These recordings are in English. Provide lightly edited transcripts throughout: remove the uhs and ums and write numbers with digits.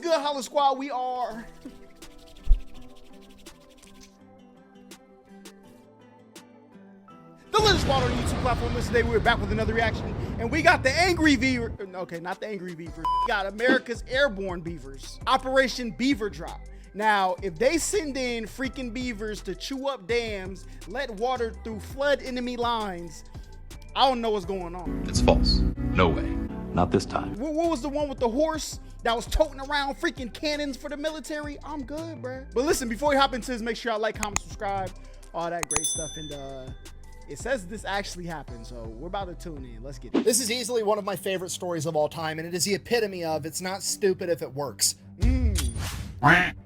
good, Holla Squad? We are the little squad on the YouTube platform. Today we're back with another reaction, and we got the angry Beaver. Okay, not the angry Beavers. We got America's Airborne Beavers. Operation Beaver Drop. Now, if they send in freaking beavers to chew up dams, let water through flood enemy lines, I don't know what's going on. It's false. No way. Not this time. What was the one with the horse that was toting around freaking cannons for the military? I'm good, bruh. But listen, before we hop into this, make sure y'all like, comment, subscribe, all that great stuff. And it says this actually happened, so we're about to tune in. Let's get it. This is easily one of my favorite stories of all time, and it is the epitome of it's not stupid if it works.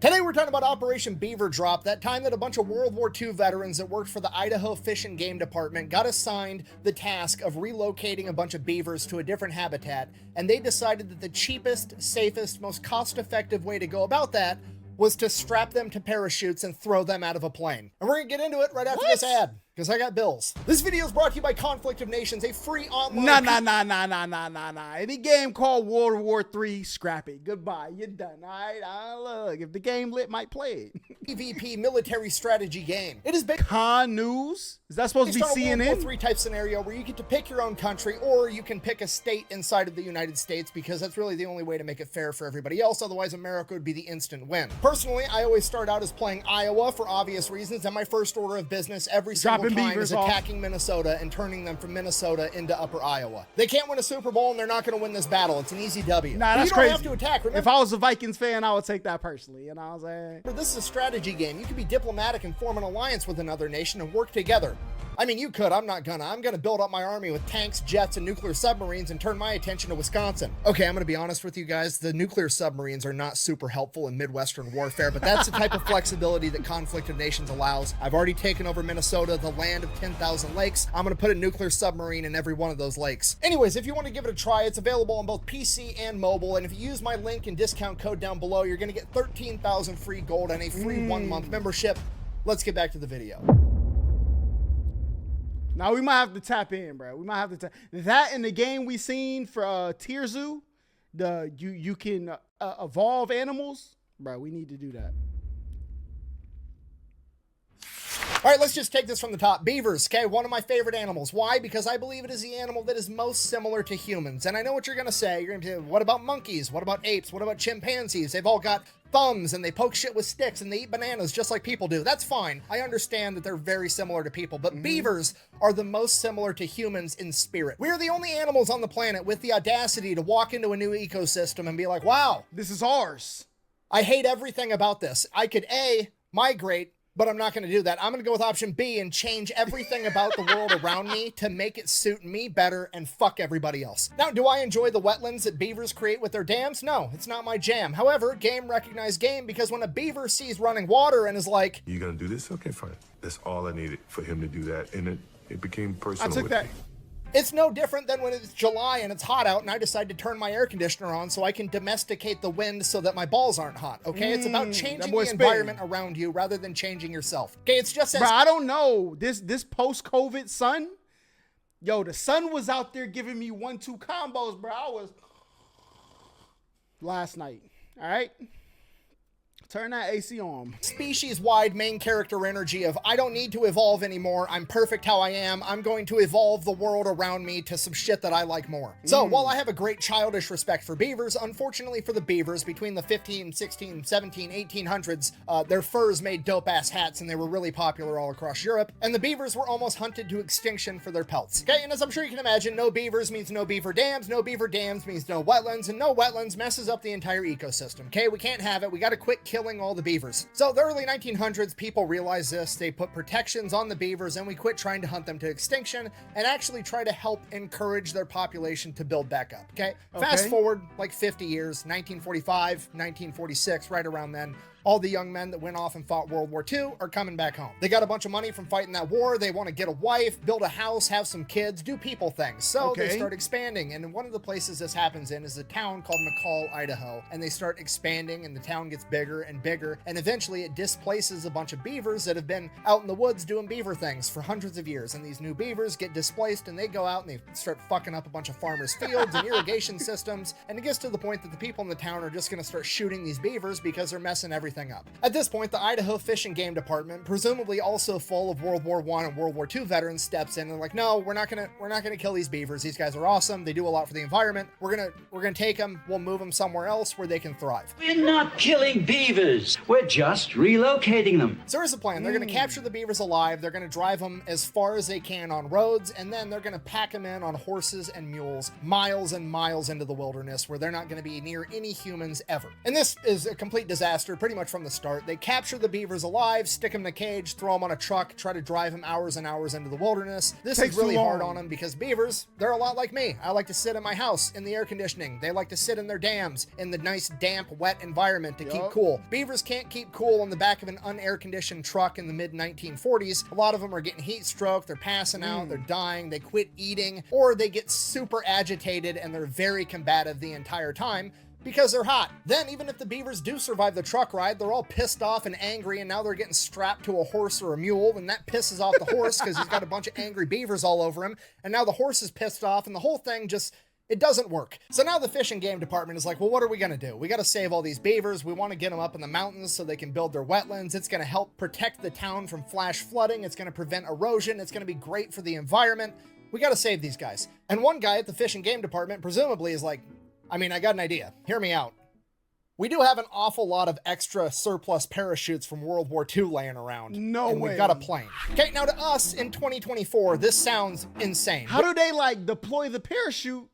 Today we're talking about Operation Beaver Drop, that time that a bunch of World War II veterans that worked for the Idaho Fish and Game Department got assigned the task of relocating a bunch of beavers to a different habitat, and they decided that the cheapest, safest, most cost-effective way to go about that was to strap them to parachutes and throw them out of a plane. And we're gonna get into it right after this ad, because I got bills. This video is brought to you by Conflict of Nations, a free online... Nah. Any game called World War III, scrap it. Goodbye, you're done, all right? Look, if the game lit, might play it. PvP military strategy game. It is based Con News? Is that supposed to be CNN? World War III type scenario where you get to pick your own country, or you can pick a state inside of the United States, because that's really the only way to make it fair for everybody else. Otherwise, America would be the instant win. Personally, I always start out as playing Iowa for obvious reasons, and my first order of business every single time is attacking Minnesota and turning them from Minnesota into Upper Iowa. They can't win a Super Bowl, and they're not going to win this battle. It's an easy W. Nah, that's you don't crazy. have to attack. Remember, if I was a Vikings fan, I would take that personally. And I was like, this is a strategy game. You can be diplomatic and form an alliance with another nation and work together. I mean, you could. I'm not gonna. I'm gonna build up my army with tanks, jets, and nuclear submarines and turn my attention to Wisconsin. Okay, I'm gonna be honest with you guys. The nuclear submarines are not super helpful in Midwestern warfare, but that's the type of flexibility that Conflict of Nations allows. I've already taken over Minnesota, the land of 10,000 lakes. I'm gonna put a nuclear submarine in every one of those lakes. Anyways, if you want to give it a try, it's available on both PC and mobile, and if you use my link and discount code down below, you're gonna get 13,000 free gold and a free 1-month membership. Let's get back to the video. now we might have to tap in, bro. We might have to tap that in the game we seen for Tier Zoo. You can evolve animals, bro. We need to do that. All right, let's just take this from the top. Beavers, okay, one of my favorite animals. Why? Because I believe it is the animal that is most similar to humans. And I know what you're gonna say. You're gonna say, what about monkeys? What about apes? What about chimpanzees? They've all got thumbs and they poke shit with sticks and they eat bananas just like people do. That's fine. I understand that they're very similar to people, but beavers are the most similar to humans in spirit. We are the only animals on the planet with the audacity to walk into a new ecosystem and be like, wow, this is ours. I hate everything about this. I could A, migrate, but I'm not going to do that. I'm going to go with option B and change everything about the world around me to make it suit me better and fuck everybody else. Now, do I enjoy the wetlands that beavers create with their dams? No, it's not my jam. However, game recognized game, because when a beaver sees running water and is like, "You gonna do this? Okay, fine." That's all I needed for him to do that, and it became personal. I took with that. me. it's no different than when it's July and it's hot out and I decide to turn my air conditioner on so I can domesticate the wind so that my balls aren't hot, okay? It's about changing the environment around you rather than changing yourself. Okay, it's just as... Bro, I don't know. This post-COVID sun, yo, the sun was out there giving me 1-2 combos, bro. I was... Last night, all right? Turn that AC on. Species-wide main character energy of, I don't need to evolve anymore. I'm perfect how I am. I'm going to evolve the world around me to some shit that I like more. So while I have a great childish respect for beavers, unfortunately for the beavers, between the 15, 16, 17, 1800s, their furs made dope-ass hats and they were really popular all across Europe. And the beavers were almost hunted to extinction for their pelts. Okay, and as I'm sure you can imagine, no beavers means no beaver dams means no wetlands, and no wetlands messes up the entire ecosystem. Okay, we can't have it. We gotta quit killing all the beavers. So the early 1900s, people realized this. They put protections on the beavers and we quit trying to hunt them to extinction and actually try to help encourage their population to build back up. Okay. Fast forward like 50 years, 1945, 1946, right around then, All the young men that went off and fought World War II are coming back home. They got a bunch of money from fighting that war. They want to get a wife, build a house, have some kids, do people things. So they start expanding. And one of the places this happens in is a town called McCall, Idaho. And they start expanding and the town gets bigger and bigger. And eventually it displaces a bunch of beavers that have been out in the woods doing beaver things for hundreds of years. And these new beavers get displaced and they go out and they start fucking up a bunch of farmers' fields and irrigation systems. And it gets to the point that the people in the town are just going to start shooting these beavers because they're messing everything up. At this point, the Idaho Fish and Game Department, presumably also full of World War I and World War II veterans, steps in and they're like, no, we're not gonna kill these beavers. These guys are awesome. They do a lot for the environment. We're gonna take them. We'll move them somewhere else where they can thrive. We're not killing beavers. We're just relocating them. So here's the plan. They're gonna capture the beavers alive. They're gonna drive them as far as they can on roads, and then they're gonna pack them in on horses and mules, miles and miles into the wilderness where they're not gonna be near any humans ever. And this is a complete disaster pretty much from the start. They capture the beavers alive, stick them in a cage, throw them on a truck, try to drive them hours and hours into the wilderness. This is really hard on them because beavers, they're a lot like me. I like to sit in my house in the air conditioning. They like to sit in their dams in the nice, damp, wet environment to keep cool. Beavers can't keep cool on the back of an unair conditioned truck in the mid 1940s. A lot of them are getting heat stroke, they're passing out, they're dying, they quit eating, or they get super agitated and they're very combative the entire time because they're hot. Then even if the beavers do survive the truck ride, they're all pissed off and angry and now they're getting strapped to a horse or a mule and that pisses off the horse because he's got a bunch of angry beavers all over him and now the horse is pissed off and the whole thing just, it doesn't work. So now the Fish and Game Department is like, well, what are we gonna do? We gotta save all these beavers. We wanna get them up in the mountains so they can build their wetlands. It's gonna help protect the town from flash flooding. It's gonna prevent erosion. It's gonna be great for the environment. We gotta save these guys. And one guy at the Fish and Game Department presumably is like, I mean, I got an idea. Hear me out. We do have an awful lot of extra surplus parachutes from World War II laying around. No and way. We've got a plane. Okay, now to us in 2024, this sounds insane. How do they like deploy the parachute?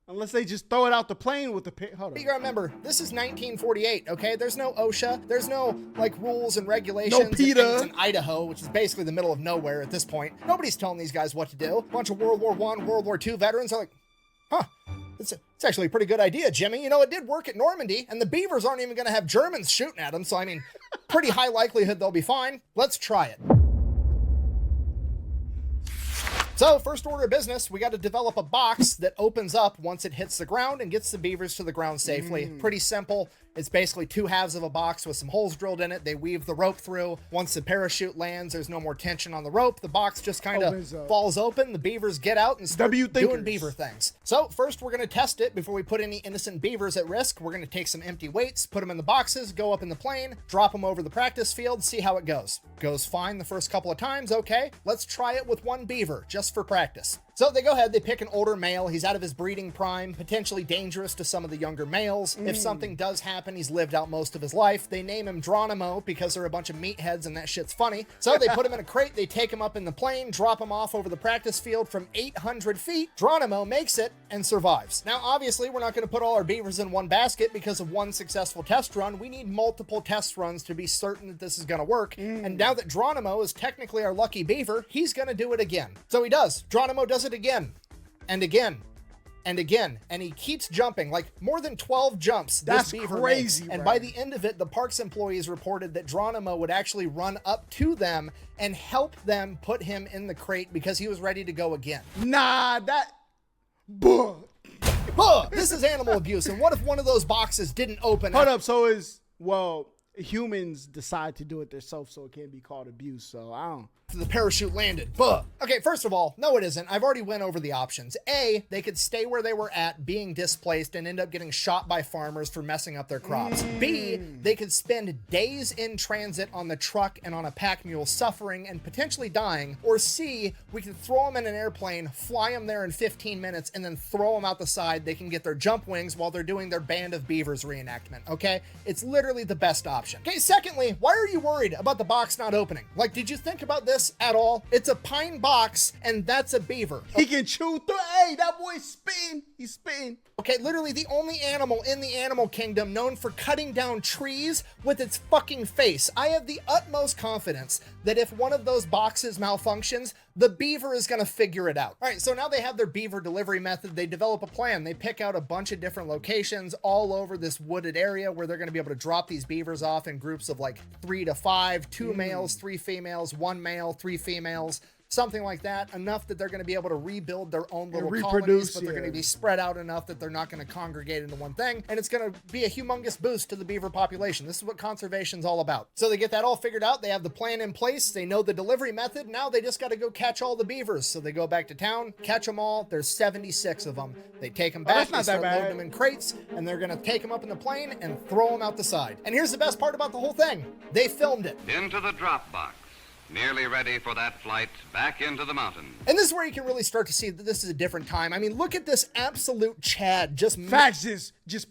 Unless they just throw it out the plane with the hold on. You gotta remember, this is 1948, okay? There's no OSHA. There's no, like, rules and regulations. No PETA. It's in Idaho, which is basically the middle of nowhere at this point. Nobody's telling these guys what to do. A bunch of World War I, World War II veterans are like, huh, it's actually a pretty good idea, Jimmy. You know, it did work at Normandy, and the beavers aren't even gonna have Germans shooting at them, so, I mean, pretty high likelihood they'll be fine. Let's try it. So, first order of business, we got to develop a box that opens up once it hits the ground and gets the beavers to the ground safely. Pretty simple. It's basically two halves of a box with some holes drilled in it. They weave the rope through. Once the parachute lands, there's no more tension on the rope. The box just kind of falls open. The beavers get out and start doing beaver things. So first we're going to test it before we put any innocent beavers at risk. We're going to take some empty weights, put them in the boxes, go up in the plane, drop them over the practice field, see how it goes. Goes fine the first couple of times. Okay, let's try it with one beaver just for practice. So they go ahead, they pick an older male. He's out of his breeding prime, potentially dangerous to some of the younger males. If something does happen, he's lived out most of his life. They name him Geronimo because they're a bunch of meatheads and that shit's funny. So they put him in a crate, they take him up in the plane, drop him off over the practice field from 800 feet. Geronimo makes it and survives. Now, obviously, we're not going to put all our beavers in one basket because of one successful test run. We need multiple test runs to be certain that this is going to work. And now that Geronimo is technically our lucky beaver, he's going to do it again. So he does. Geronimo does it again and again and again, and he keeps jumping, like more than 12 jumps. That's this beaver crazy. makes. And by the end of it, the parks employees reported that Geronimo would actually run up to them and help them put him in the crate because he was ready to go again. Nah, that... This is animal abuse. And what if one of those boxes didn't open? Hold up, so humans decide to do it themselves, so it can't be called abuse, so I don't... The parachute landed. Okay, first of all, no it isn't. I've already went over the options. A, they could stay where they were at, being displaced, and end up getting shot by farmers for messing up their crops. B, they could spend days in transit on the truck and on a pack mule suffering and potentially dying. Or C, we could throw them in an airplane, fly them there in 15 minutes, and then throw them out the side. They can get their jump wings while they're doing their Band of Beavers reenactment, okay? It's literally the best option. Okay, secondly, why are you worried about the box not opening? Like, did you think about this at all? It's a pine box, and that's a beaver. He can chew through. Hey, that boy's spitting. He's spitting. Okay, literally the only animal in the animal kingdom known for cutting down trees with its fucking face. I have the utmost confidence that if one of those boxes malfunctions, The beaver is going to figure it out. All right, so now they have their beaver delivery method. They develop a plan. They pick out a bunch of different locations all over this wooded area where they're going to be able to drop these beavers off in groups of like 3 to 5, 2 males, 3 females, 1 male, 3 females. Something like that, enough that they're going to be able to rebuild their own little colonies, but they're going to be spread out enough that they're not going to congregate into one thing, and it's going to be a humongous boost to the beaver population. This is what conservation's all about. So they get that all figured out, they have the plan in place, they know the delivery method, now they just got to go catch all the beavers. So they go back to town, catch them all, there's 76 of them. They take them back, they start loading them in crates, and they're going to take them up in the plane and throw them out the side. And here's the best part about the whole thing. They filmed it. Into the drop box. Nearly ready for that flight back into the mountain. And this is where you can really start to see that this is a different time. I mean, look at this absolute Chad just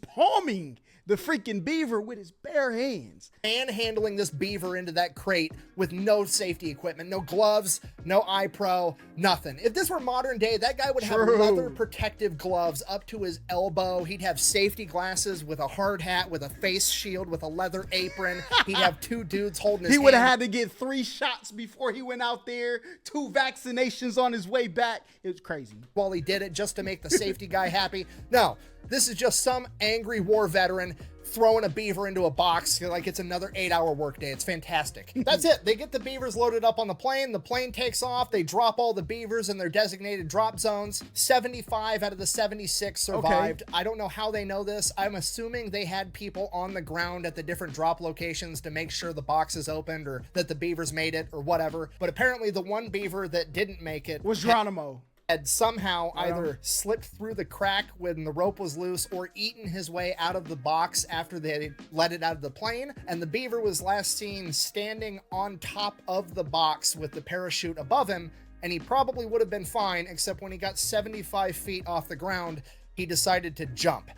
palming the freaking beaver with his bare hands. Manhandling this beaver into that crate with no safety equipment, no gloves, no eye pro, nothing. If this were modern day, that guy would have leather protective gloves up to his elbow. He'd have safety glasses with a hard hat, with a face shield, with a leather apron. He'd have 2 dudes holding his hand. He would have had to get 3 shots before he went out there, 2 vaccinations on his way back. It was crazy. While he did it just to make the safety guy happy. No, this is just some angry war veteran throwing a beaver into a box like it's another 8-hour workday. It's fantastic. That's it. They get the beavers loaded up on the plane takes off, they drop all the beavers in their designated drop zones. 75 out of the 76 survived. Okay. I don't know how they know this. I'm assuming they had people on the ground at the different drop locations to make sure the boxes opened or that the beavers made it or whatever. But apparently the one beaver that didn't make it was Geronimo. Had somehow either slipped through the crack when the rope was loose or eaten his way out of the box after they let it out of the plane. And the beaver was last seen standing on top of the box with the parachute above him. And he probably would have been fine, except when he got 75 feet off the ground, he decided to jump.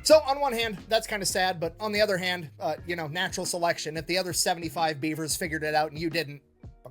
So on one hand, that's kind of sad, but on the other hand, natural selection. If the other 75 beavers figured it out and you didn't,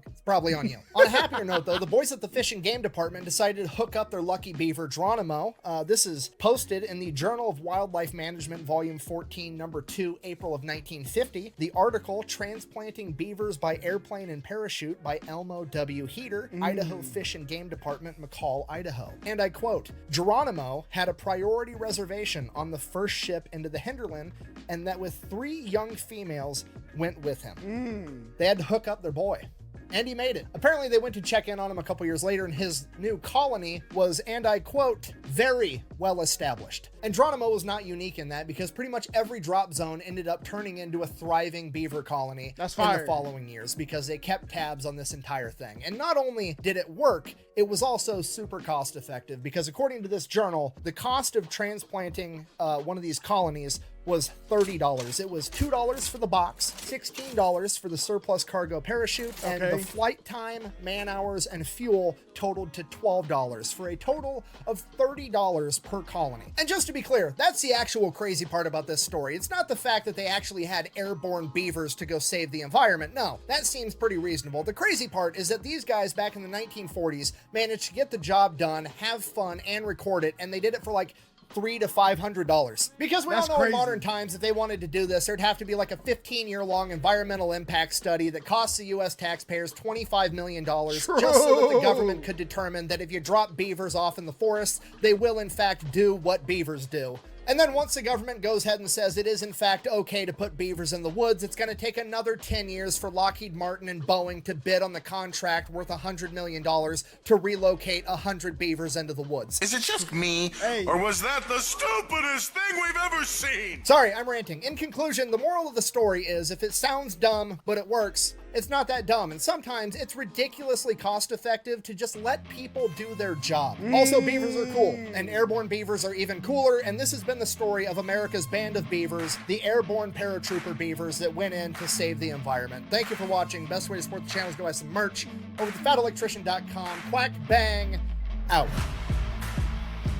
it's probably on you. On a happier note, though, the boys at the Fish and Game Department decided to hook up their lucky beaver, Geronimo. This is posted in the Journal of Wildlife Management, Volume 14, Number 2, April of 1950. The article, Transplanting Beavers by Airplane and Parachute by Elmo W. Heater, Idaho Fish and Game Department, McCall, Idaho. And I quote, Geronimo had a priority reservation on the first ship into the hinterland, and that with 3 young females went with him. They had to hook up their boy. And he made it. Apparently they went to check in on him a couple years later, and his new colony was, and I quote, very well established. And Geronimo was not unique in that, because pretty much every drop zone ended up turning into a thriving beaver colony in the following years, because they kept tabs on this entire thing. And not only did it work, it was also super cost effective, because according to this journal, the cost of transplanting one of these colonies was $30. It was $2 for the box, $16 for the surplus cargo parachute, and the flight time, man hours, and fuel totaled to $12 for a total of $30 per colony. And just to be clear, that's the actual crazy part about this story. It's not the fact that they actually had airborne beavers to go save the environment. No, that seems pretty reasonable. The crazy part is that these guys back in the 1940s managed to get the job done, have fun, and record it, and they did it for like $300 to $500. Because we all know in modern times, if they wanted to do this, there'd have to be like a 15-year-long environmental impact study that costs the U.S. taxpayers $25 million just so that the government could determine that if you drop beavers off in the forest, they will in fact do what beavers do. And then once the government goes ahead and says it is in fact okay to put beavers in the woods, it's going to take another 10 years for Lockheed Martin and Boeing to bid on the contract worth $100 million to relocate 100 beavers into the woods. Is it just me? Or was that the stupidest thing we've ever seen? Sorry, I'm ranting. In conclusion, the moral of the story is if it sounds dumb, but it works, it's not that dumb. And sometimes it's ridiculously cost effective to just let people do their job. Also, beavers are cool, and airborne beavers are even cooler. And this has been the story of America's band of beavers, the airborne paratrooper beavers that went in to save the environment. Thank you for watching. Best way to support the channel is to buy some merch over to fatelectrician.com. Quack bang out.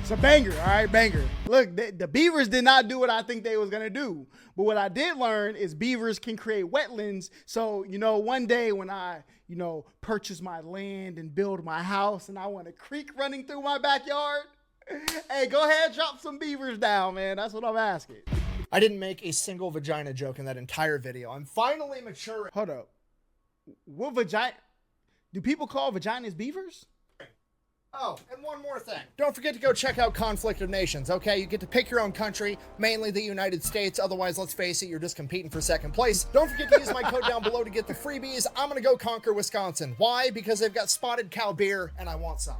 It's a banger, all right, banger. Look, the beavers did not do what I think they was gonna do. But what I did learn is beavers can create wetlands. So, one day when I, purchase my land and build my house and I want a creek running through my backyard, hey, go ahead, drop some beavers down, man. That's what I'm asking. I didn't make a single vagina joke in that entire video. I'm finally mature. Hold up. What vagina? Do people call vaginas beavers? Oh, and one more thing. Don't forget to go check out Conflict of Nations, okay? You get to pick your own country, mainly the United States. Otherwise, let's face it, you're just competing for second place. Don't forget to use my code down below to get the freebies. I'm gonna go conquer Wisconsin. Why? Because they've got spotted cow beer, and I want some.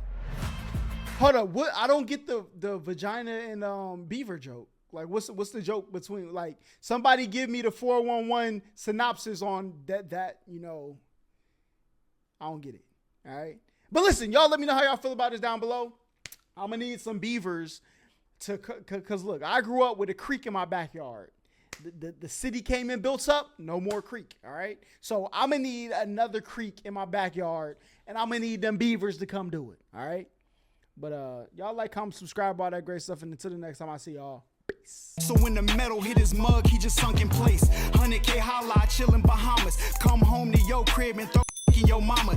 Hold up, what? I don't get the vagina and beaver joke. Like, what's the joke between, like, somebody give me the 411 synopsis on that, you know, I don't get it, all right? But listen, y'all let me know how y'all feel about this down below. I'm going to need some beavers to, because look, I grew up with a creek in my backyard. The city came and built up, no more creek, all right? So I'm going to need another creek in my backyard, and I'm going to need them beavers to come do it, all right? But y'all like, comment, subscribe, all that great stuff, and until the next time I see y'all, peace. So when the metal hit his mug, he just sunk in place. 100K Holla, chillin' Bahamas. Come home to your crib and throw in your mama.